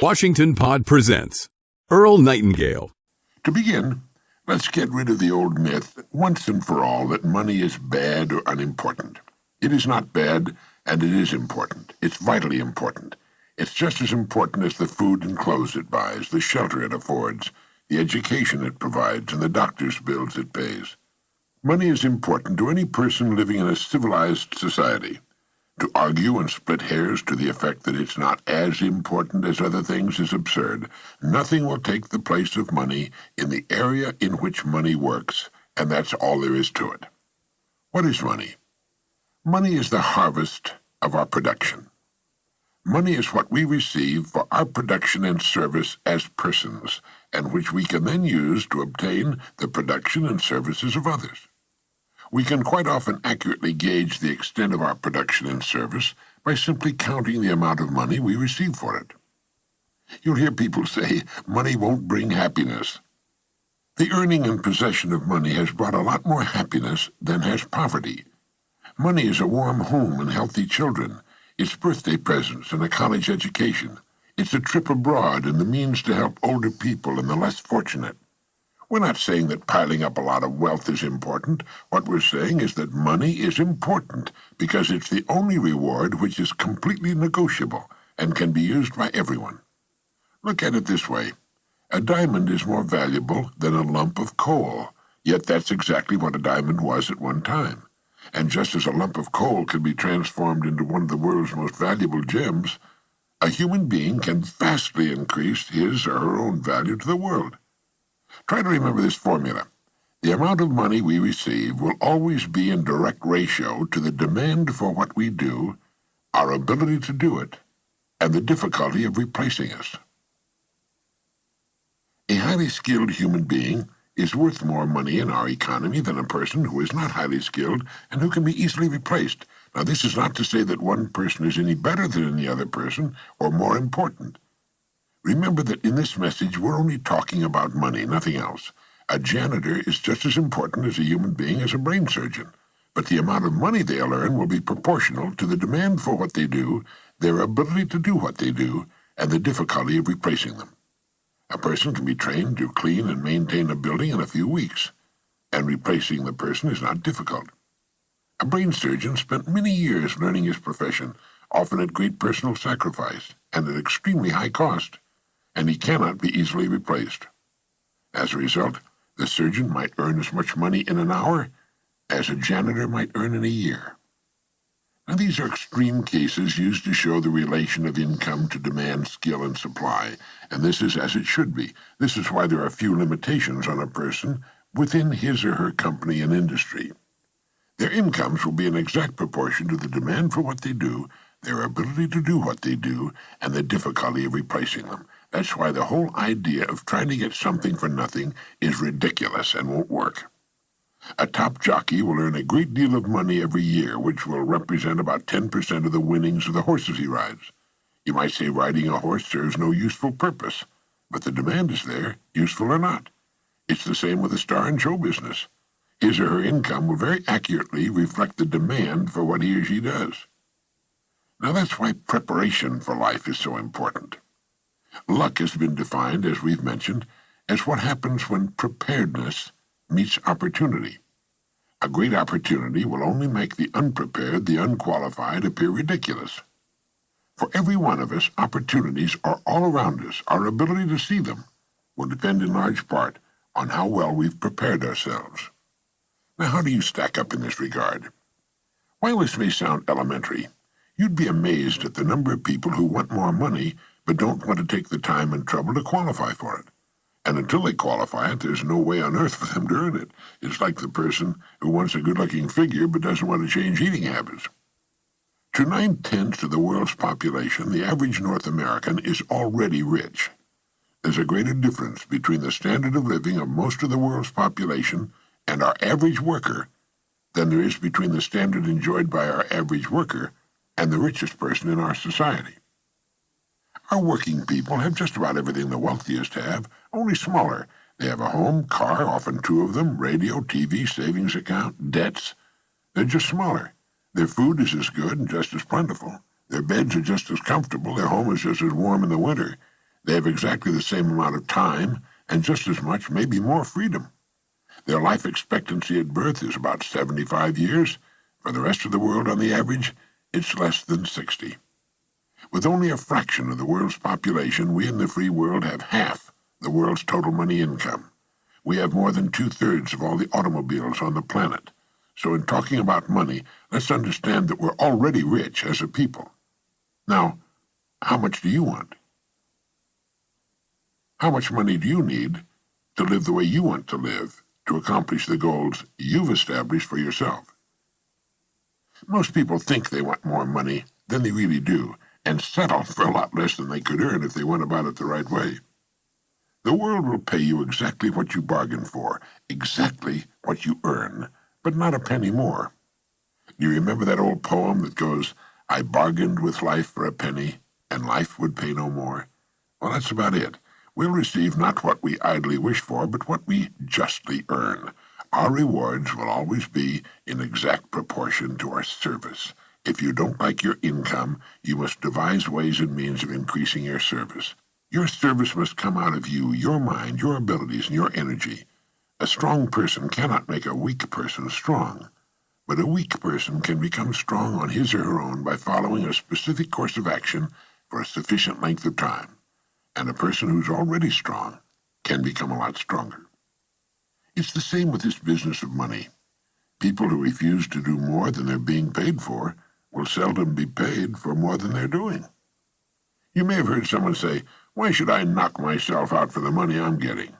Washington Pod presents Earl Nightingale. To begin, let's get rid of the old myth, once and for all, that money is bad or unimportant. It is not bad, and it is important. It's vitally important. It's just as important as the food and clothes it buys, the shelter it affords, the education it provides, and the doctor's bills it pays. Money is important to any person living in a civilized society. To argue and split hairs to the effect that it's not as important as other things is absurd. Nothing will take the place of money in the area in which money works, and that's all there is to it. What is money? Money is the harvest of our production. Money is what we receive for our production and service as persons, and which we can then use to obtain the production and services of others. We can quite often accurately gauge the extent of our production and service by simply counting the amount of money we receive for it. You'll hear people say, money won't bring happiness. The earning and possession of money has brought a lot more happiness than has poverty. Money is a warm home and healthy children. It's birthday presents and a college education. It's a trip abroad and the means to help older people and the less fortunate. We're not saying that piling up a lot of wealth is important. What we're saying is that money is important because it's the only reward which is completely negotiable and can be used by everyone. Look at it this way. A diamond is more valuable than a lump of coal, yet that's exactly what a diamond was at one time. And just as a lump of coal can be transformed into one of the world's most valuable gems, a human being can vastly increase his or her own value to the world. Try to remember this formula. The amount of money we receive will always be in direct ratio to the demand for what we do, our ability to do it, and the difficulty of replacing us. A highly skilled human being is worth more money in our economy than a person who is not highly skilled and who can be easily replaced. Now, this is not to say that one person is any better than any other person or more important. Remember that in this message, we're only talking about money, nothing else. A janitor is just as important as a human being as a brain surgeon, but the amount of money they'll earn will be proportional to the demand for what they do, their ability to do what they do, and the difficulty of replacing them. A person can be trained to clean and maintain a building in a few weeks, and replacing the person is not difficult. A brain surgeon spent many years learning his profession, often at great personal sacrifice and at extremely high cost, and he cannot be easily replaced. As a result, the surgeon might earn as much money in an hour as a janitor might earn in a year. Now, these are extreme cases used to show the relation of income to demand, skill, and supply, and this is as it should be. This is why there are few limitations on a person within his or her company and industry. Their incomes will be in exact proportion to the demand for what they do, their ability to do what they do, and the difficulty of replacing them. That's why the whole idea of trying to get something for nothing is ridiculous and won't work. A top jockey will earn a great deal of money every year, which will represent about 10% of the winnings of the horses he rides. You might say riding a horse serves no useful purpose, but the demand is there, useful or not. It's the same with a star in show business. His or her income will very accurately reflect the demand for what he or she does. Now that's why preparation for life is so important. Luck has been defined, as we've mentioned, as what happens when preparedness meets opportunity. A great opportunity will only make the unprepared, the unqualified, appear ridiculous. For every one of us, opportunities are all around us. Our ability to see them will depend in large part on how well we've prepared ourselves. Now, how do you stack up in this regard? While this may sound elementary, you'd be amazed at the number of people who want more money but don't want to take the time and trouble to qualify for it. And until they qualify it, there's no way on earth for them to earn it. It's like the person who wants a good-looking figure but doesn't want to change eating habits. To 9/10 of the world's population, the average North American is already rich. There's a greater difference between the standard of living of most of the world's population and our average worker than there is between the standard enjoyed by our average worker and the richest person in our society. Our working people have just about everything the wealthiest have, only smaller. They have a home, car, often two of them, radio, TV, savings account, debts. They're just smaller. Their food is as good and just as plentiful. Their beds are just as comfortable. Their home is just as warm in the winter. They have exactly the same amount of time and just as much, maybe more freedom. Their life expectancy at birth is about 75 years. For the rest of the world, on the average, it's less than 60. With only a fraction of the world's population, we in the free world have half the world's total money income. We have more than 2/3 of all the automobiles on the planet. So in talking about money, let's understand that we're already rich as a people. Now, how much do you want? How much money do you need to live the way you want to live, to accomplish the goals you've established for yourself? Most people think they want more money than they really do, and settle for a lot less than they could earn if they went about it the right way. The world will pay you exactly what you bargained for, exactly what you earn, but not a penny more. Do you remember that old poem that goes, "I bargained with life for a penny, and life would pay no more"? Well, that's about it. We'll receive not what we idly wish for, but what we justly earn. Our rewards will always be in exact proportion to our service. If you don't like your income, you must devise ways and means of increasing your service. Your service must come out of you, your mind, your abilities, and your energy. A strong person cannot make a weak person strong, but a weak person can become strong on his or her own by following a specific course of action for a sufficient length of time. And a person who's already strong can become a lot stronger. It's the same with this business of money. People who refuse to do more than they're being paid for will seldom be paid for more than they're doing. You may have heard someone say, "Why should I knock myself out for the money I'm getting?"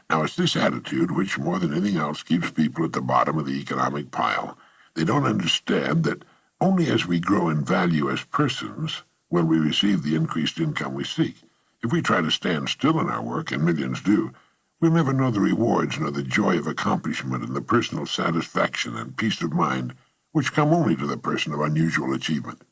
Now, it's this attitude which, more than anything else, keeps people at the bottom of the economic pile. They don't understand that only as we grow in value as persons will we receive the increased income we seek. If we try to stand still in our work, and millions do, we'll never know the rewards nor the joy of accomplishment and the personal satisfaction and peace of mind which come only to the person of unusual achievement.